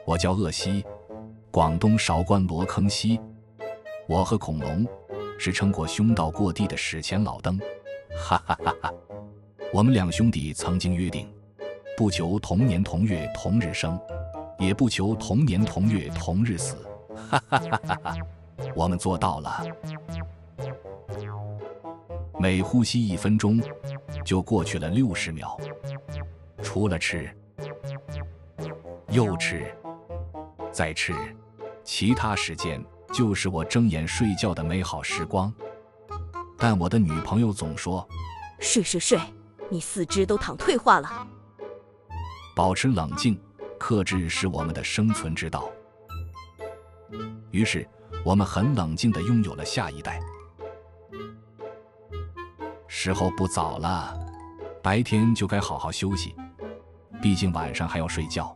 我叫鄂西，广东韶关罗坑西。我和孔龙是撑过兄道过地的史前老登，哈哈哈哈！我们两兄弟曾经约定，不求同年同月同日生，也不求同年同月同日死，哈哈哈哈哈！我们做到了。每呼吸1分钟，就过去了60秒。除了吃，又吃，再吃，其他时间就是我睁眼睡觉的美好时光。但我的女朋友总说：“睡，你四肢都躺退化了。”保持冷静，克制是我们的生存之道。于是，我们很冷静地拥有了下一代。时候不早了，白天就该好好休息，毕竟晚上还要睡觉。